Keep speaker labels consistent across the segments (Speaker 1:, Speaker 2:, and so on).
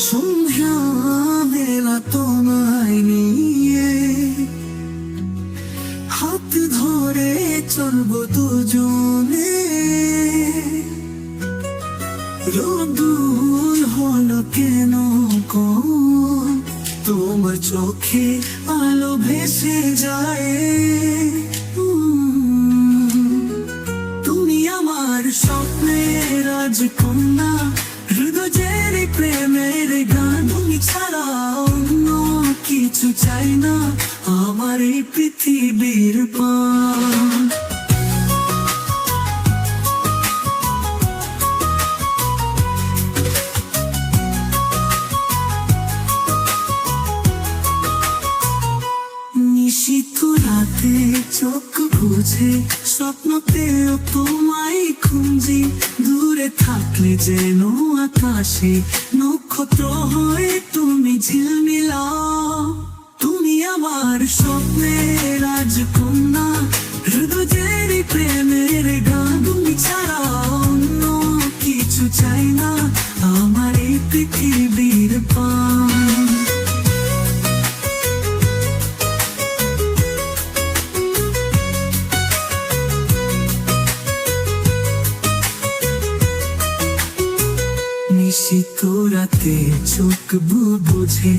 Speaker 1: সন্ধ্যা বেলা তোমায় নিয়ে হাত ধরে চলবো দুজনে। রোদুর হলো কেন কোন তোমার চোখে আলো ভেসে যায়। তুমি আমার স্বপ্নের রাজকন্যা, হৃদয়ের প্রেমের গান। তুমি ছাড়া অন্য কিছু চাই না আমার এই পৃথিবীর পান। নিশীথ রাতে চোখ বুঝে স্বপ্নতেও তোমায় খুঁজি। দূরে থাকলে যেন আকাশে নক্ষত্র হয়ে তুমি ঝিলমিলাও। তুমি আমার স্বপ্নের রাজকন্যা, হৃদয়ের প্রেমের গান। তুমি ছাড়া অন্য কিছু চাই না আমার এই পৃথিবীর পান। নিশীথ রাতে চোখ বুঝে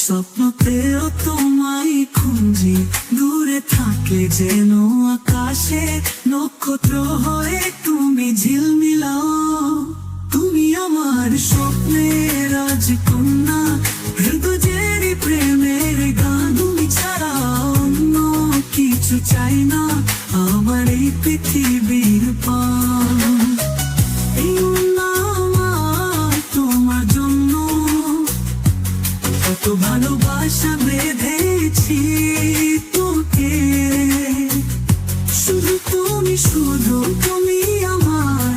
Speaker 1: স্বপ্নতেও তোমায় খুঁজি। দূরে থাকে যেন আকাশে নক্ষত্র হয়ে তুমি ঝিলমিলাও। তুমি আমার স্বপ্নের রাজকন্যা, হৃদয়ের প্রেমের গান। তুমি ছাড়া অন্য কিছু চাই না আমার এই পৃথিবীর পান। কত ভালোবাসা বেঁধেছি তোকে, শুধু তুমি আমার,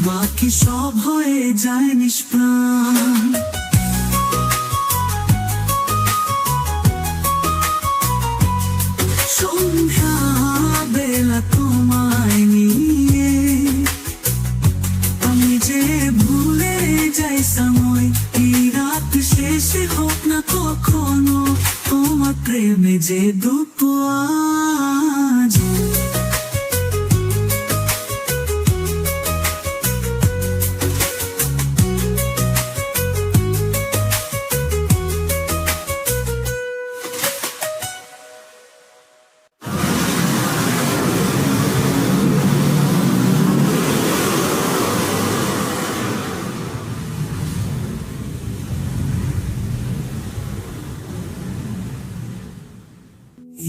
Speaker 1: বাকি সব হয়ে যায় নিষ্প্রাণ। সন্ধ্যা বেলা তোমায় নিয়ে আমি যে ভুলে যাই সময়। এই রাত শেষে হোক না কখনো তোমার প্রেমে যে ডুববো আজ।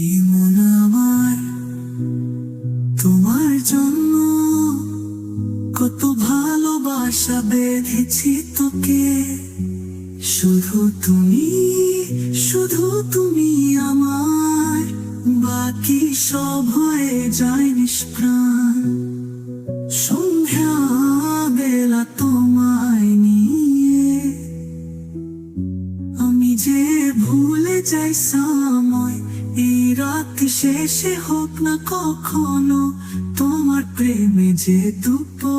Speaker 1: এই মন আমার তোমার জন্য, কত ভালোবাসা বেঁধেছি তোকে। শুধু তুমি আমার, বাকি সব হয়ে যায় নিষ্প্রাণ। সন্ধ্যা বেলা তোমায় নিয়ে আমি যে ভুলে যাই সময়। এই রাত শেষে হোক না কখনো তোমার প্রেমে যে ডুববো।